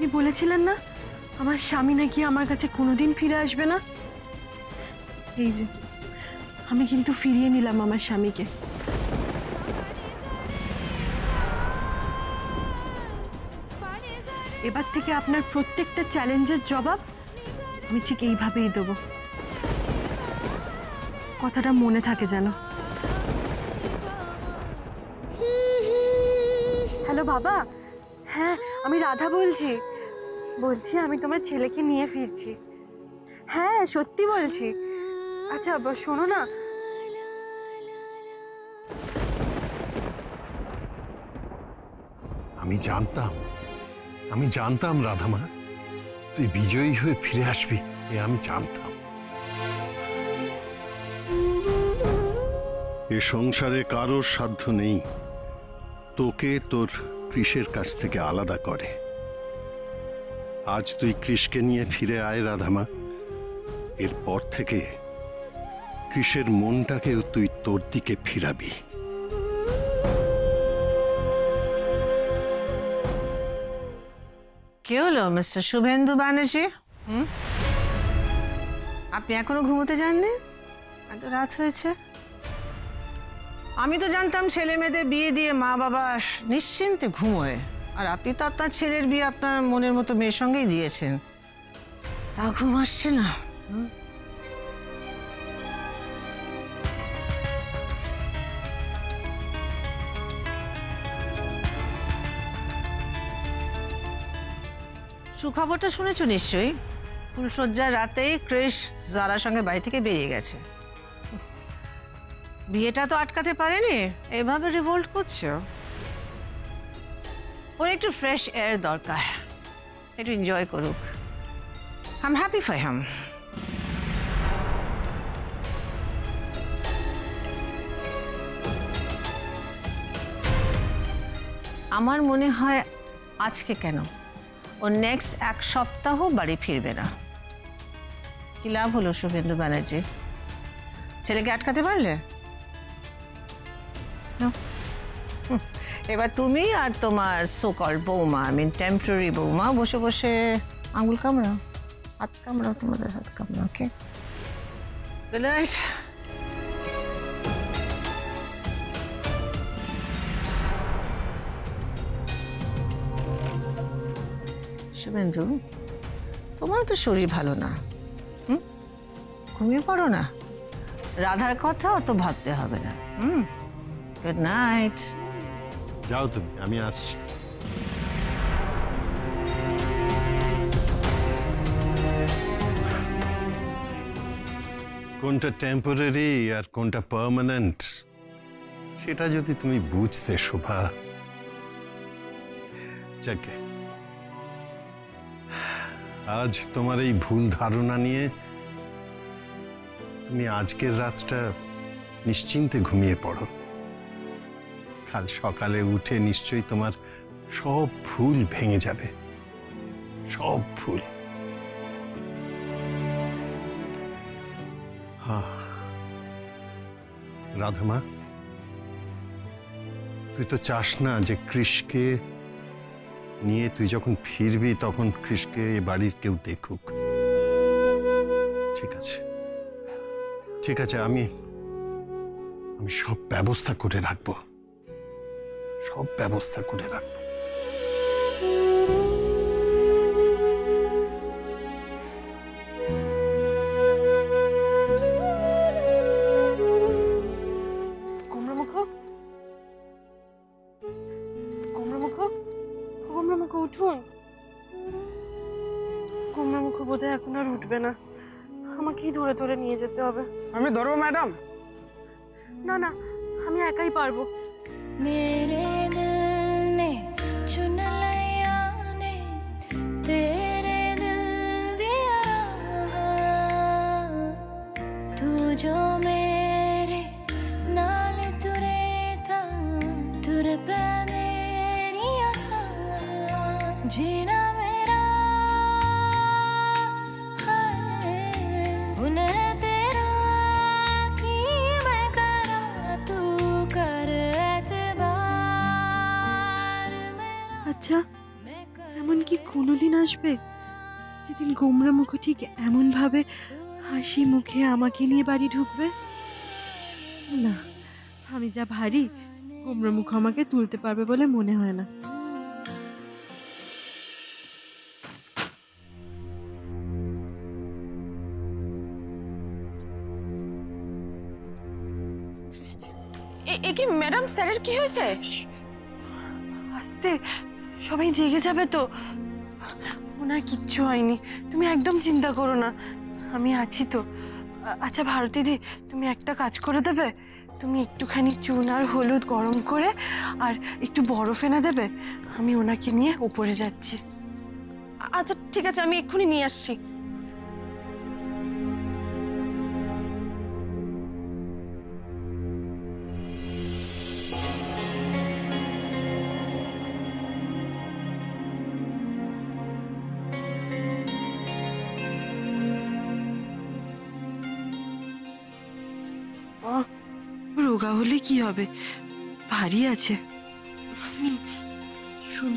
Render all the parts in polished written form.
আপনি বলেছিলেন না আমার স্বামী নাকি আমার কাছে কোনোদিন ফিরে আসবে না। এই যে আমি কিন্তু ফিরিয়ে নিলাম আমার স্বামীকে। এবার থেকে আপনার প্রত্যেকটা চ্যালেঞ্জের জবাব আমি ঠিক এইভাবেই দেবো, কথাটা মনে থাকে যেন। হ্যালো বাবা, হ্যাঁ আমি রাধা বলছি। আমি তোমার ছেলেকে নিয়ে ফিরছি। হ্যাঁ সত্যি বলছি। আচ্ছা শোনো না, আমি জানতাম রাধামা তুই বিজয়ী হয়ে ফিরে আসবি, এ আমি জানতাম। এ সংসারে কারোর সাধ্য নেই তোকে তোর কৃষের কাছ থেকে আলাদা করে। আজ তুই কৃষকে নিয়ে ফিরে আয় রাধামা। এরপর থেকে কৃষের মনটাকেও তুই তোর দিকে ফিরাবি। কি হলো মিস্টার শুভেন্দু ব্যানার্জি? আপনি এখনো ঘুমোতে যাননি? এত রাত হয়েছে। আমি তো জানতাম ছেলে মেয়েদের বিয়ে দিয়ে মা বাবা নিশ্চিন্তে ঘুমোয়, আর আপনি তো আপনার ছেলের বিয়ে আপনার মনের মতো মেয়ের সঙ্গেই দিয়েছেন, তা ঘুম আসছে না। সুখবরটা শুনেছ নিশ্চয়ই? ফুলশয্যার রাতেই ক্রিশ জারার সঙ্গে বাড়ি থেকে বেরিয়ে গেছে। বিয়েটা তো আটকাতে পারেনি, এভাবে রিভোল্ট করছো। ওর একটু ফ্রেশ এয়ার দরকার, একটু এনজয় করুক। I am happy for him. আমার মনে হয় আজকে কেন, ও নেক্সট এক সপ্তাহ বাড়ি ফিরবে না। কি লাভ হলো শুভেন্দু ব্যানার্জি? ছেলেকে আটকাতে পারলে? এবার তুমি আর তোমার সোকল বৌমা, আই মিন টেম্পোরারি বৌমা, বসে বসে আঙুল কামড়াও, হাত কামড়াও, তোমাদের হাত কামড়াও। ওকে, গুড নাইট। শুভেন্দু, তোমার তো শরীর ভালো না, ঘুমিয়ে পড়ো না। রাধার কথা অত ভাবতে হবে না। Good night. যাও তুমি, আমি আসছি। কোনটা টেম্পোরারি আর কোনটা পার্মানেন্ট সেটা যদি তুমি বুঝতে শোভা। যাকে আজ তোমার এই ভুল ধারণা নিয়ে তুমি আজকের রাতটা নিশ্চিন্তে ঘুমিয়ে পড়ো। কাল সকালে উঠে নিশ্চয়ই তোমার সব ভুল ভেঙে যাবে, সব ভুল। রাধামা, তুই তো চাস না যে কৃষকে নিয়ে তুই যখন ফিরবি তখন কৃষকে এ বাড়ির কেউ দেখুক। ঠিক আছে, ঠিক আছে, আমি সব ব্যবস্থা করে রাখবো, সব ব্যবস্থা করে রাখবো। উঠুন। কুমড়ামুখ বোধহয় এখন আর উঠবে না, আমাকেই ধরে ধরে নিয়ে যেতে হবে। আমি ধরবো ম্যাডাম? না না, আমি একাই পারবো। मेरे दिल ने चुन लिया ने तेरे दिल दिया, तू जो मेरे नाल तुरे था, तुर पे मेरी आसा जीना मेरा है उन्हें तेरा की मैं करा तू कर। আচ্ছা এমন কি কোনোদিন আসবে যেদিন গোমরা মুখ ঠিক এমন ভাবে হাসি মুখে আমাকে নিয়ে বাড়ি ঢুকবে? না, আমি যা ভারী, গোমরা মুখ আমাকে তুলতে পারবে বলে মনে হয় না। এ কি ম্যাডাম, স্যারের কি হয়েছে? আস্তে, সবাই জেগে যাবে তো। ওনার কিচ্ছু হয়নি, তুমি একদম চিন্তা করো না, আমি আছি তো। আচ্ছা ভারতীদি, তুমি একটা কাজ করে দেবে? তুমি একটুখানি চুন আর হলুদ গরম করে আর একটু বরফ এনে দেবে, আমি ওনাকে নিয়ে উপরে যাচ্ছি। আচ্ছা ঠিক আছে, আমি এক্ষুনি নিয়ে আসছি। রোগা হলে কি হবে, ভারী আছে। শুন,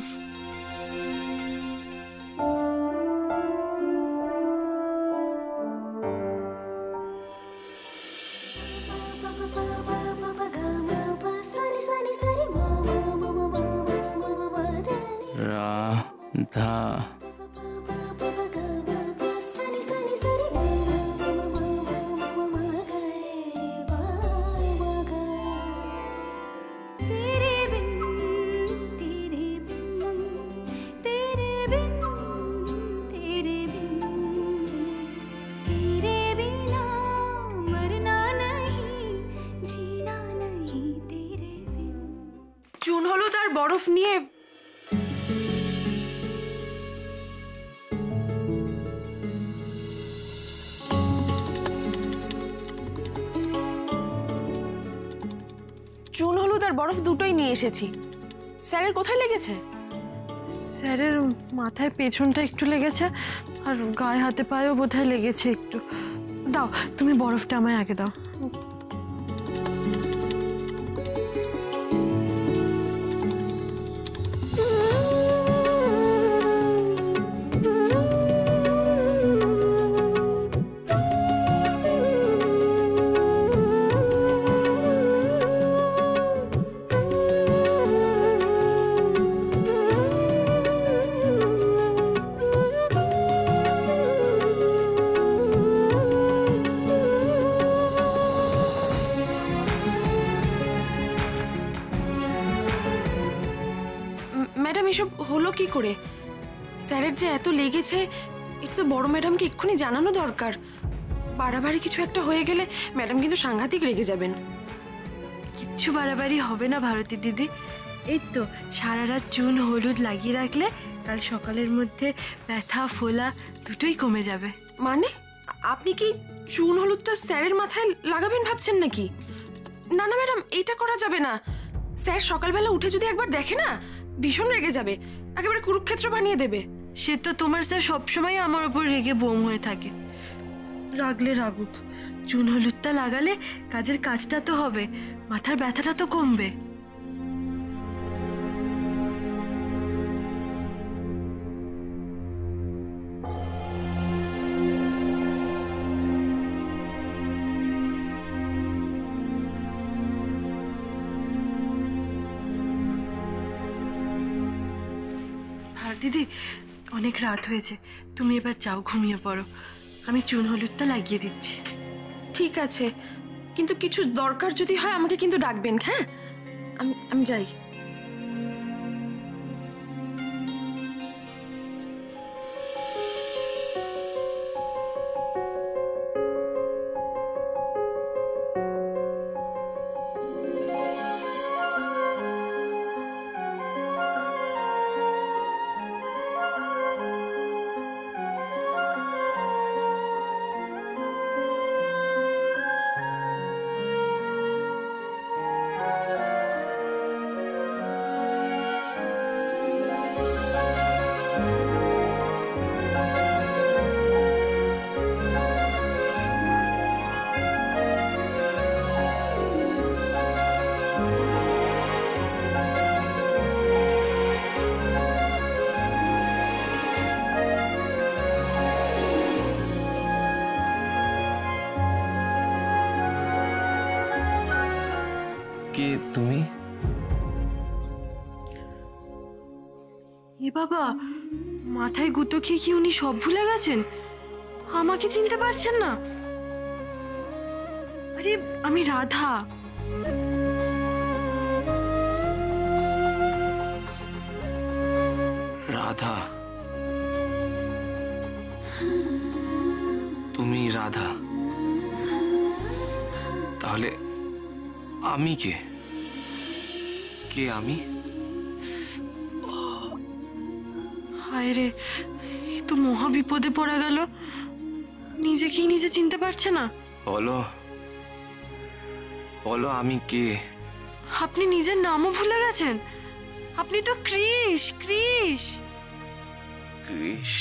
রাধা চুন হলুদ আর বরফ নিয়ে চুন হলুদ আর বরফ দুটোই নিয়ে এসেছি। স্যারের কোথায় লেগেছে? স্যারের মাথায় পেছনটা একটু লেগেছে আর গায়ে হাতে পায়েও বোধহয় লেগেছে একটু। দাও, তুমি বরফটা আমায় আগে দাও। ম্যাডাম, এসব হলো কি করে? স্যারের যে এত লেগেছে, এটা তো বড় ম্যাডামকে এক্ষুনি জানানো দরকার। বাড়াবাড়ি কিছু একটা হয়ে গেলে ম্যাডাম কিন্তু সাংঘাতিক রেগে যাবেন। কিচ্ছু বাড়াবাড়ি হবে না ভারতী দিদি, এই তো সারা রাত চুন হলুদ লাগিয়ে রাখলে কাল সকালের মধ্যে ব্যথা ফোলা দুটোই কমে যাবে। মানে আপনি কি চুন হলুদটা স্যারের মাথায় লাগাবেন ভাবছেন নাকি? না না ম্যাডাম, এইটা করা যাবে না। স্যার সকালবেলা উঠে যদি একবার দেখে না, ভীষণ রেগে যাবে, একেবারে কুরুক্ষেত্র বানিয়ে দেবে। সে তো তোমার স্যার সবসময় আমার ওপর রেগে বোম হয়ে থাকে। রাগলে রাগুক, চুন হলুদটা লাগালে কাজের কাজটা তো হবে, মাথার ব্যথাটা তো কমবে। দিদি, অনেক রাত হয়েছে, তুমি এবার যাও, ঘুমিয়ে পড়ো, আমি চুন হলুদটা লাগিয়ে দিচ্ছি। ঠিক আছে, কিন্তু কিছু দরকার যদি হয় আমাকে কিন্তু ডাকবেন। হ্যাঁ, আমি যাই। তুমি? এ বাবা, মাথায় গুঁতো খেয়ে কি উনি সব ভুলে গেছেন? আমাকে চিনতে পারছেন না? আরে আমি রাধা। রাধা? তুমি রাধা? তাহলে আমি কে? কে আমি? হায় রে, এ তো মহা বিপদে পড়ে গেল। নিজেকেই নিজে চিনতে পারছে না। বলো বলো আমি কে? আপনি নিজের নামও ভুলে গেছেন। আপনি তো কৃষ। কৃষ কৃষ?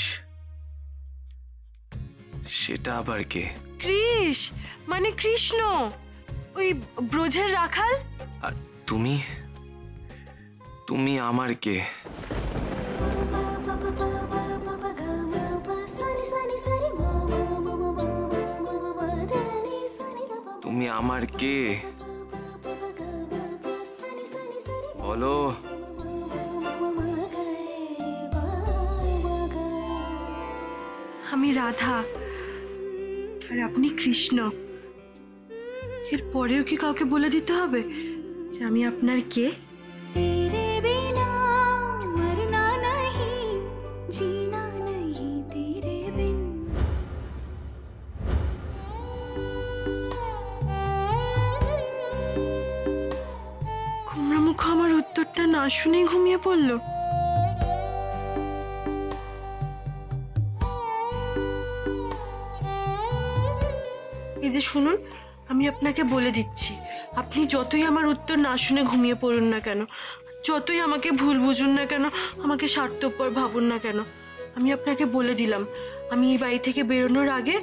সেটা আবার কে? কৃষ মানে কৃষ্ণ, ওই ব্রজের রাখাল। আর তুমি? তুমি আমার কে? তুমি আমার কে? বলো। আমি রাধা আর আপনি কৃষ্ণ। এর পরেও কি কাউকে বলে দিতে হবে যে আমি আপনার কে? तेरे बिना मरना नहीं, जीना नहीं तेरे बिन। কুমড়া মুখ আমার উত্তরটা না শুনেই ঘুমিয়ে পড়লো। এই যে শুনুন, আমি আপনাকে বলে দিচ্ছি, আপনি যতই আমার উত্তর না শুনে ঘুমিয়ে পড়ুন না কেন, যতই আমাকে ভুল বুঝুন না কেন, আমাকে স্বার্থপর ভাবুন না কেন, আমি আপনাকে বলে দিলাম, আমি এই বাড়ি থেকে বেরোনোর আগে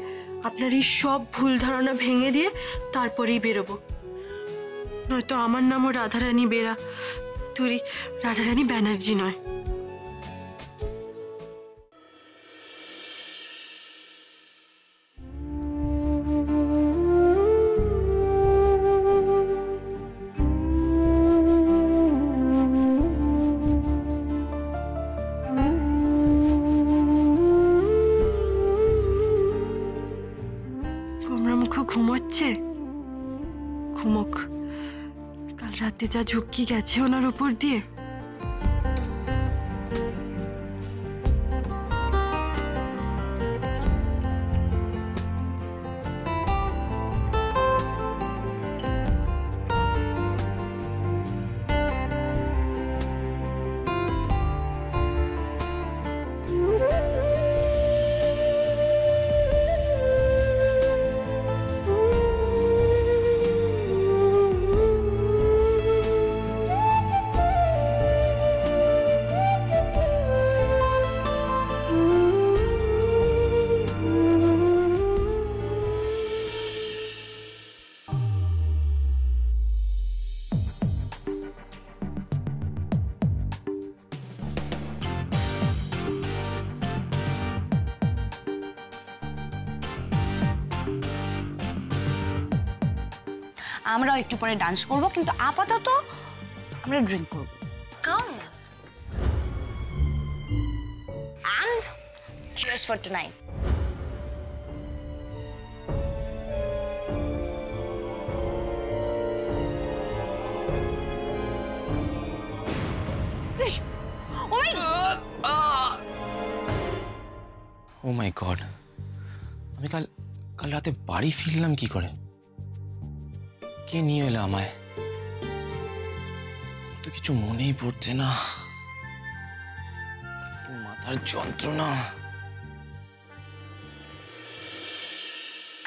আপনার এই সব ভুল ধারণা ভেঙে দিয়ে তারপরেই বেরোবো। নয়তো আমার নামও রাধারানী বেরা, তুই রাধারানী ব্যানার্জি নয়। ঘুমোচ্ছে, ঘুমোক। কাল রাতে যা ঝুঁকি গেছে ওনার উপর দিয়ে। আমরাও একটু পরে ডান্স করব, কিন্তু আপাতত আমরা ড্রিঙ্ক করব। Come and cheers for tonight. Oh my God, আমি কাল রাতে বাড়ি ফিরলাম কি করে? কে নিয়ে এলো আমায়? তো কিছু মনেই পড়ছে না, মাথার যন্ত্রণা।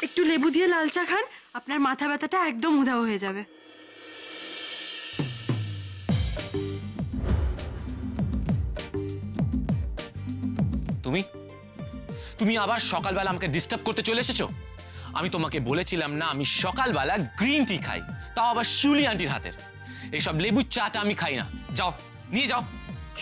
একটু লেবু দিয়ে লাল চা খান, আপনার মাথা ব্যথাটা একদম উধাও হয়ে যাবে। তুমি আবার সকালবেলা আমাকে ডিস্টার্ব করতে চলে এসেছো? আমি তোমাকে বলেছিলাম না আমি সকালবেলা গ্রিন টি খাই, তাও আবার শিউলি আন্টির হাতের। এইসব লেবুর চাটা আমি খাই না। যাও, নিয়ে যাও।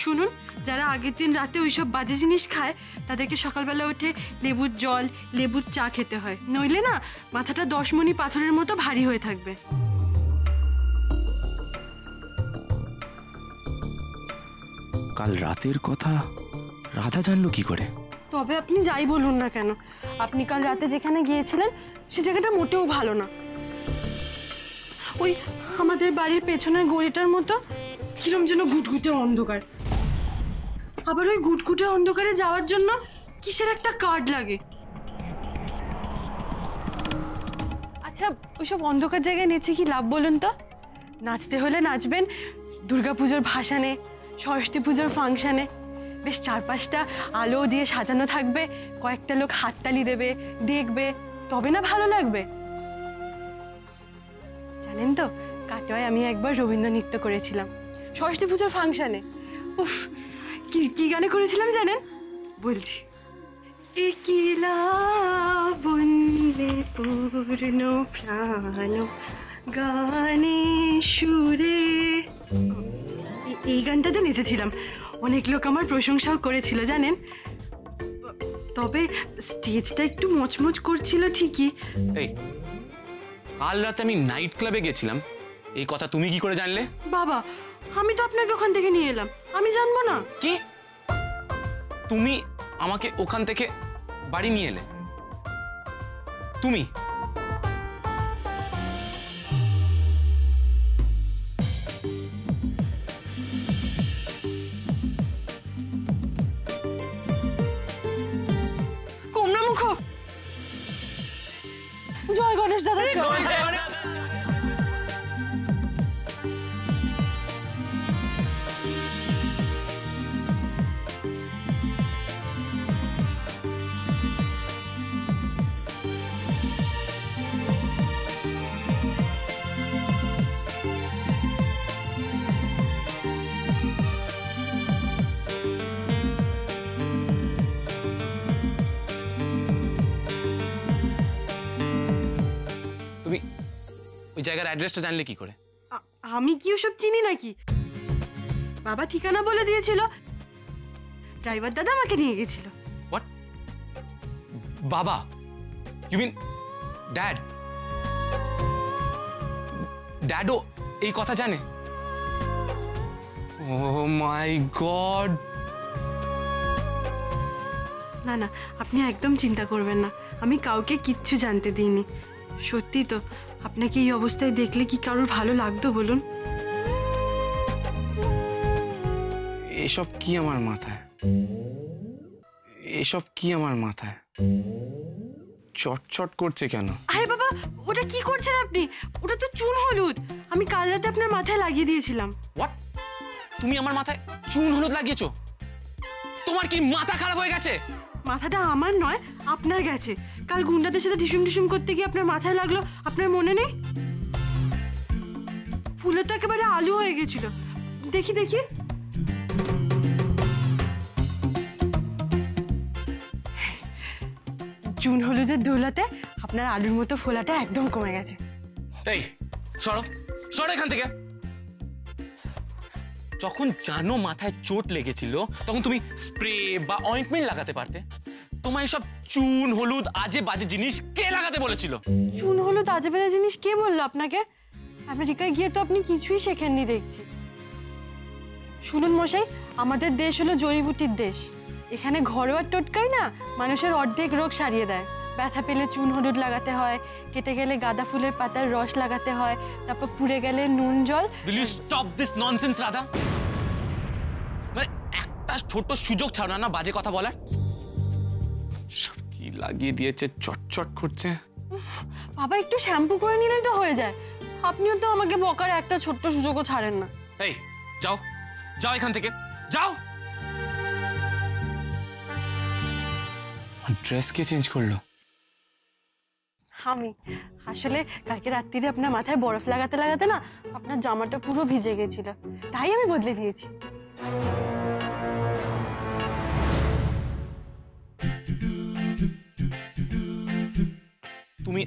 শুনুন, যারা আগের দিন রাতে ওইসব বাজে জিনিস খায় তাদেরকে সকালবেলা উঠে লেবুর জল, লেবুর চা খেতে হয়, নইলে না মাথাটা 10 মণি পাথরের মতো ভারী হয়ে থাকবে। কাল রাতের কথা রাধা জানলো কি করে? তবে আপনি যাই বলুন না কেন, আপনি কাল রাতে যেখানে গিয়েছিলেন সে জায়গাটা মোটেও ভালো না। ওই আমাদের বাড়ির পেছনের গলিটার মতো কিরম যেন ঘুটঘুটে অন্ধকার। আবার ওই ঘুটঘুটে অন্ধকারে যাওয়ার জন্য কিসের একটা কার্ড লাগে। আচ্ছা, ওইসব অন্ধকার জায়গায় নেচে কি লাভ বলুন তো? নাচতে হলে নাচবেন দুর্গাপুজোর ভাসানে, সরস্বতী পুজোর ফাংশানে, বেশ 4-5টা আলো দিয়ে সাজানো থাকবে, কয়েকটা লোক হাততালি দেবে, দেখবে, তবে না ভালো লাগবে। জানেন তো, কাটোয়ায় আমি একবার রবীন্দ্র নৃত্য করেছিলাম সরস্বতী পুজোর ফাংশানে। উফ, কি কি গানে করেছিলাম জানেন? বলছি। একিলা বন্দে পূর্ণ প্রাণ গানে সুরে, এই গানটাতে নেচেছিলাম। অনেক লোক আমার প্রশংসাও করেছিল জানেন। তবে স্টেজটা একটু মচমচ করছিল ঠিকই। এই কাল রাতে আমি নাইট ক্লাবে গেছিলাম, এই কথা তুমি কি করে জানলে? বাবা, আমি তো আপনাকে ওখান থেকে নিয়ে এলাম, আমি জানবো না? কি তুমি আমাকে ওখান থেকে বাড়ি নিয়ে এলে? তুমি? কোমরা মুখ, জয় গণেশ দাদা। তুমি ওই জায়গার অ্যাড্রেসটা জানলে কি করে? আমি কি ওসব চিনি নাকি? বাবা ঠিকানা বলে দিয়েছিল, ড্রাইভার দাদা আমাকে নিয়ে গেছিল। হোয়াট? বাবা? You mean dad? ড্যাডও এই কথা জানে? ও মাই গড! না না, আপনি একদম চিন্তা করবেন না, আমি কাউকে কিচ্ছু জানতে দিইনি। সত্যি তো, আপনাকে এই অবস্থায় দেখলে কি কারোর ভালো লাগতো বলুন? এসব কি আমার মাথায়, এসব কি আমার মাথায় চটচট করছে কেন? আরে বাবা, ওটা কি করছেন আপনি? ওটা তো চুন হলুদ, আমি কাল রাতে আপনার মাথায় লাগিয়ে দিয়েছিলাম। হোয়াট? তুমি আমার মাথায় চুন হলুদ লাগিয়েছো? তোমার কি মাথা খারাপ হয়ে গেছে? মাথাটা আমার নয়, আপনার গেছে। কাল গুন্ডাদের সাথে ঢিসুম ঢিসুম করতে গিয়ে আপনার মাথায় লাগলো, আপনার মনে নেই? ফুলে তো একেবারে আলু হয়ে গেছিল। দেখি দেখি, চুন হলুদের দৌলতে আপনার আলুর মতো ফোলাটা একদম কমে গেছে। এই সরো, সরো এখান থেকে। যখন জানো মাথায় চোট লেগেছিল তখন তুমি স্প্রে বা অয়েন্টমেন্ট লাগাতে পারতে। তোমায় সব চুন হলুদ আজে বাজে জিনিস কে লাগাতে বলেছিল? চুন হলুদ আজে বাজে জিনিস কে বললো আপনাকে? আমেরিকায় গিয়ে তো আপনি কিছুই শেখেননি দেখছি। শুনুন মশাই, আমাদের দেশ হলো জড়িবুটির দেশ। এখানে ঘরোয়া টোটকাই না মানুষের অর্ধেক রোগ সারিয়ে দেয়। ব্যথা পেলে চুন হলুদ লাগাতে হয়, কেটে গেলে গাঁদা ফুলের পাতার রস লাগাতে হয়, তারপর পুড়ে গেলে নুন জল। Will you stop this nonsense, Radha? মানে একটা ছোট সুযোগ ছাড়ো না বাজে কথা বলার। সব কি লাগিয়ে দিয়েছে, চটচট করছে। বাবা, একটু শ্যাম্পু করে নিলেই তো হয়ে যায়। আপনিও তো আমাকে বকার একটা ছোট্ট সুযোগও ছাড়েন না। এই যাও, যাও এখান থেকে, যাও। ড্রেস কে চেঞ্জ করলো? আমি আসলে কালকে রাত্রিরে আপনার মাথায় বরফ লাগাতে লাগাতে না আপনার জামাটা পুরো ভিজে গেছিল, তাই আমি বদলে দিয়েছি। তুমি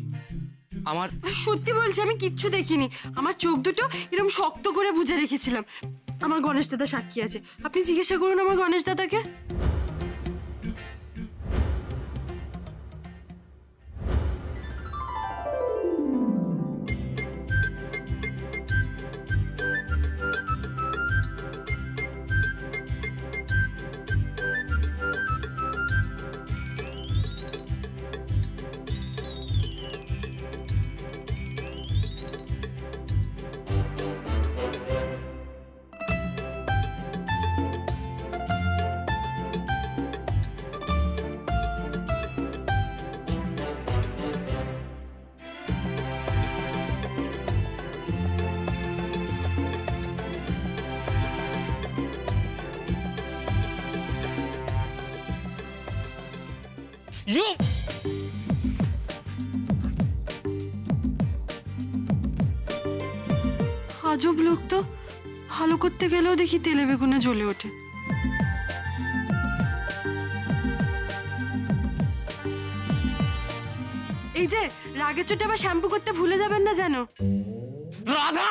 আমার সত্যি বলছি, আমি কিচ্ছু দেখিনি। আমার চোখ দুটো এরকম শক্ত করে বুঝে রেখেছিলাম। আমার গণেশ দাদা সাক্ষী আছে, আপনি জিজ্ঞাসা করুন আমার গণেশ দাদাকে। ইউ আজব লোক তো, ভালো করতে গেলেও দেখি তেলে বেগুনে জ্বলে ওঠে। এই যে রাগের চোটে আবার শ্যাম্পু করতে ভুলে যাবেন না যেন। রাধা